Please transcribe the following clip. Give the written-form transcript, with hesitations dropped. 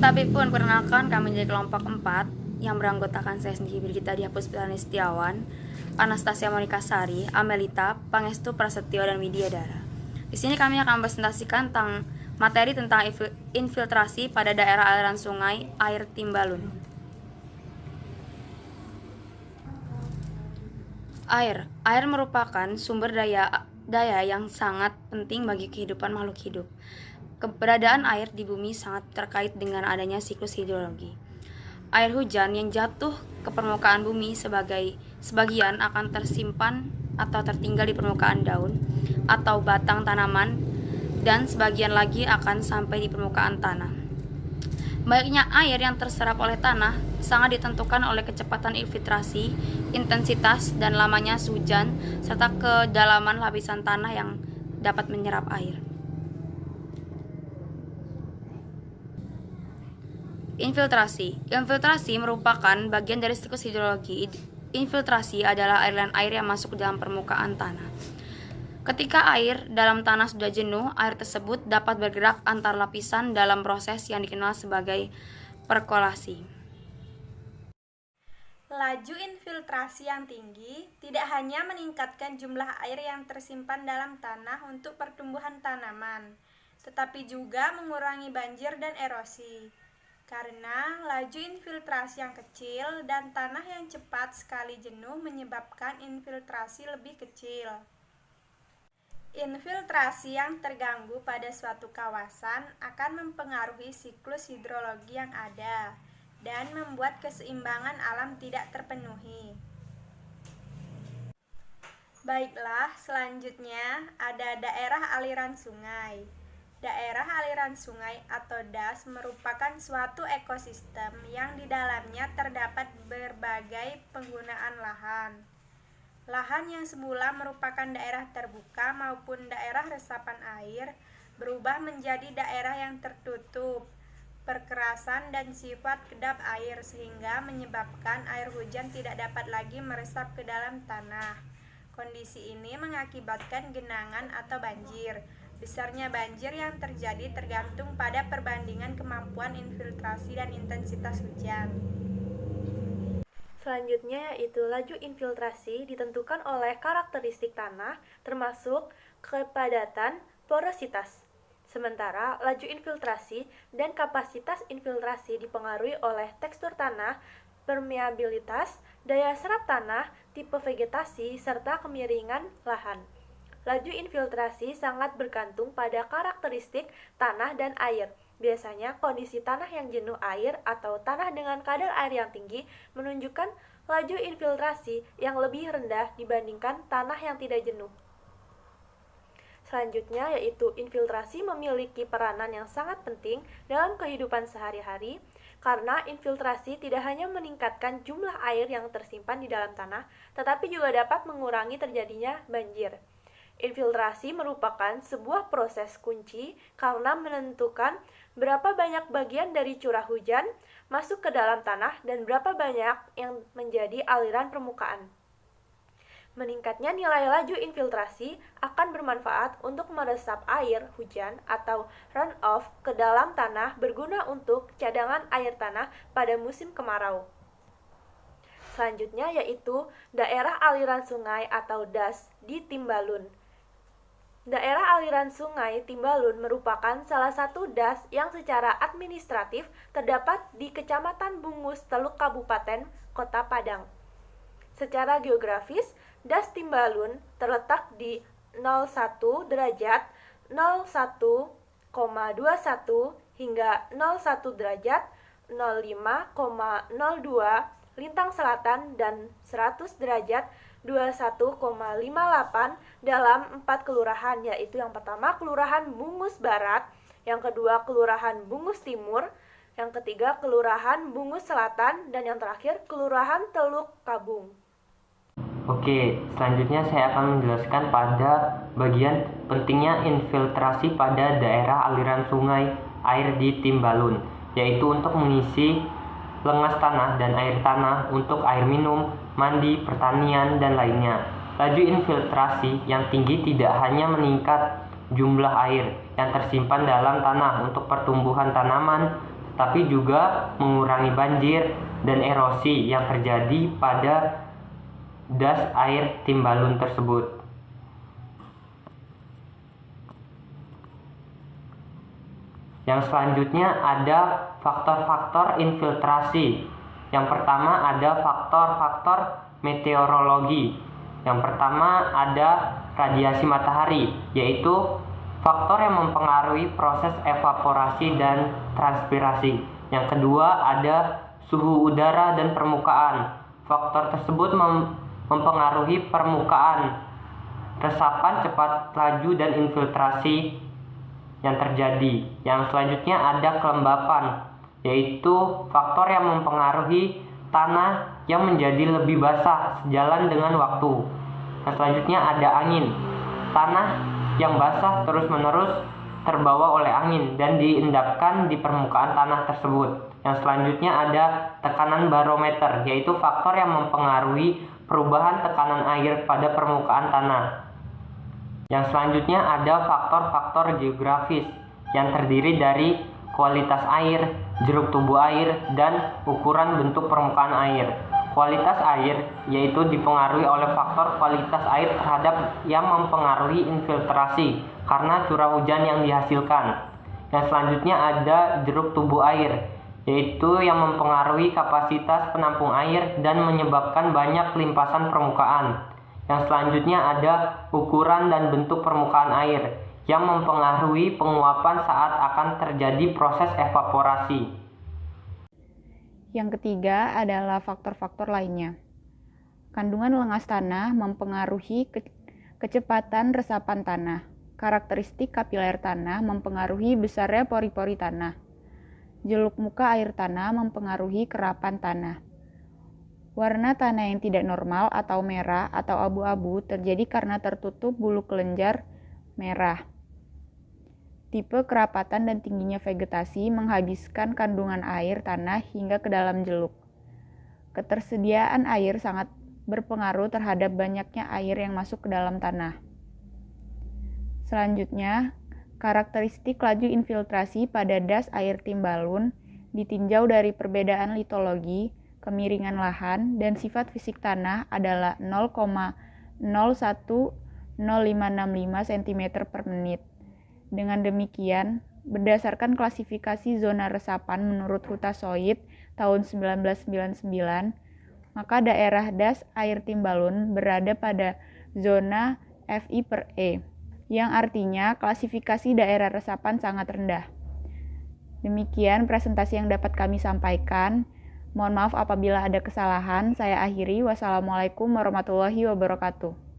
Tapi pun perkenalkan kami dari kelompok 4 yang beranggotakan saya sendiri Brigita Diah Puspitani Setiawan, Anastasia Monika Sari, Amelita, Pangestu Prasetyo, dan Widya Dara. Di sini kami akan presentasikan tentang materi tentang infiltrasi pada daerah aliran sungai air Timbalun. Air merupakan sumber daya yang sangat penting bagi kehidupan makhluk hidup. Keberadaan air di bumi sangat terkait dengan adanya siklus hidrologi. Air hujan yang jatuh ke permukaan bumi sebagian akan tersimpan atau tertinggal di permukaan daun atau batang tanaman, dan sebagian lagi akan sampai di permukaan tanah. Banyaknya air yang terserap oleh tanah sangat ditentukan oleh kecepatan infiltrasi, intensitas dan lamanya hujan, serta kedalaman lapisan tanah yang dapat menyerap air. Infiltrasi merupakan bagian dari siklus hidrologi. Infiltrasi adalah aliran air yang masuk ke dalam permukaan tanah. Ketika air dalam tanah sudah jenuh, air tersebut dapat bergerak antar lapisan dalam proses yang dikenal sebagai perkolasi. Laju infiltrasi yang tinggi tidak hanya meningkatkan jumlah air yang tersimpan dalam tanah untuk pertumbuhan tanaman, tetapi juga mengurangi banjir dan erosi. Karena laju infiltrasi yang kecil dan tanah yang cepat sekali jenuh menyebabkan infiltrasi lebih kecil. Infiltrasi yang terganggu pada suatu kawasan akan mempengaruhi siklus hidrologi yang ada dan membuat keseimbangan alam tidak terpenuhi. Baiklah, selanjutnya ada daerah aliran sungai. Daerah aliran sungai atau DAS merupakan suatu ekosistem yang di dalamnya terdapat berbagai penggunaan lahan. Lahan yang semula merupakan daerah terbuka maupun daerah resapan air berubah menjadi daerah yang tertutup, perkerasan dan sifat kedap air sehingga menyebabkan air hujan tidak dapat lagi meresap ke dalam tanah. Kondisi ini mengakibatkan genangan atau banjir. Besarnya banjir yang terjadi tergantung pada perbandingan kemampuan infiltrasi dan intensitas hujan. Selanjutnya yaitu laju infiltrasi ditentukan oleh karakteristik tanah termasuk kepadatan, porositas. Sementara laju infiltrasi dan kapasitas infiltrasi dipengaruhi oleh tekstur tanah, permeabilitas, daya serap tanah, tipe vegetasi, serta kemiringan lahan. Laju infiltrasi sangat bergantung pada karakteristik tanah dan air. Biasanya kondisi tanah yang jenuh air atau tanah dengan kadar air yang tinggi menunjukkan laju infiltrasi yang lebih rendah dibandingkan tanah yang tidak jenuh. Selanjutnya yaitu infiltrasi memiliki peranan yang sangat penting dalam kehidupan sehari-hari karena infiltrasi tidak hanya meningkatkan jumlah air yang tersimpan di dalam tanah, tetapi juga dapat mengurangi terjadinya banjir. Infiltrasi merupakan sebuah proses kunci karena menentukan berapa banyak bagian dari curah hujan masuk ke dalam tanah dan berapa banyak yang menjadi aliran permukaan. Meningkatnya nilai laju infiltrasi akan bermanfaat untuk meresap air hujan atau runoff ke dalam tanah berguna untuk cadangan air tanah pada musim kemarau. Selanjutnya yaitu daerah aliran sungai atau DAS di Timbalun. Daerah aliran sungai Timbalun merupakan salah satu DAS yang secara administratif terdapat di Kecamatan Bungus Teluk Kabupaten Kota Padang. Secara geografis, DAS Timbalun terletak di 01 derajat 01,21 hingga 01 derajat 05,02 lintang selatan dan 100 derajat 21,58 dalam 4 kelurahan, yaitu yang pertama Kelurahan Bungus Barat, yang kedua Kelurahan Bungus Timur, yang ketiga Kelurahan Bungus Selatan, dan yang terakhir Kelurahan Teluk Kabung. Oke, selanjutnya saya akan menjelaskan pada bagian pentingnya infiltrasi pada daerah aliran sungai air di Timbalun, yaitu untuk mengisi lengas tanah dan air tanah untuk air minum, mandi, pertanian, dan lainnya. Laju infiltrasi yang tinggi tidak hanya meningkat jumlah air yang tersimpan dalam tanah untuk pertumbuhan tanaman, tapi juga mengurangi banjir dan erosi yang terjadi pada das air timbalun tersebut. Yang selanjutnya ada faktor-faktor infiltrasi. Yang pertama ada faktor-faktor meteorologi. Yang pertama ada radiasi matahari, yaitu faktor yang mempengaruhi proses evaporasi dan transpirasi. Yang kedua ada suhu udara dan permukaan. Faktor tersebut mempengaruhi permukaan, resapan cepat laju dan infiltrasi yang terjadi. Yang selanjutnya ada kelembapan, yaitu faktor yang mempengaruhi tanah yang menjadi lebih basah sejalan dengan waktu. Yang selanjutnya ada angin. Tanah yang basah terus-menerus terbawa oleh angin dan diendapkan di permukaan tanah tersebut. Yang selanjutnya ada tekanan barometer, yaitu faktor yang mempengaruhi perubahan tekanan air pada permukaan tanah. Yang selanjutnya ada faktor-faktor geografis yang terdiri dari kualitas air, jeruk tubuh air, dan ukuran bentuk permukaan air. Kualitas air yaitu dipengaruhi oleh faktor kualitas air terhadap yang mempengaruhi infiltrasi karena curah hujan yang dihasilkan. Yang selanjutnya ada jeruk tubuh air, yaitu yang mempengaruhi kapasitas penampung air dan menyebabkan banyak limpasan permukaan. Yang selanjutnya ada ukuran dan bentuk permukaan air yang mempengaruhi penguapan saat akan terjadi proses evaporasi. Yang ketiga adalah faktor-faktor lainnya. Kandungan lengas tanah mempengaruhi kecepatan resapan tanah. Karakteristik kapiler tanah mempengaruhi besarnya pori-pori tanah. Jeluk muka air tanah mempengaruhi kerapan tanah. Warna tanah yang tidak normal atau merah atau abu-abu terjadi karena tertutup bulu kelenjar merah. Tipe kerapatan dan tingginya vegetasi menghabiskan kandungan air tanah hingga ke dalam jeluk. Ketersediaan air sangat berpengaruh terhadap banyaknya air yang masuk ke dalam tanah. Selanjutnya, karakteristik laju infiltrasi pada das air timbalun ditinjau dari perbedaan litologi, kemiringan lahan, dan sifat fisik tanah adalah 0,010565 cm per menit. Dengan demikian, berdasarkan klasifikasi zona resapan menurut Hutasoit tahun 1999, maka daerah das air timbalun berada pada zona FI per E, yang artinya klasifikasi daerah resapan sangat rendah. Demikian presentasi yang dapat kami sampaikan. Mohon maaf apabila ada kesalahan. Saya akhiri. Wassalamualaikum warahmatullahi wabarakatuh.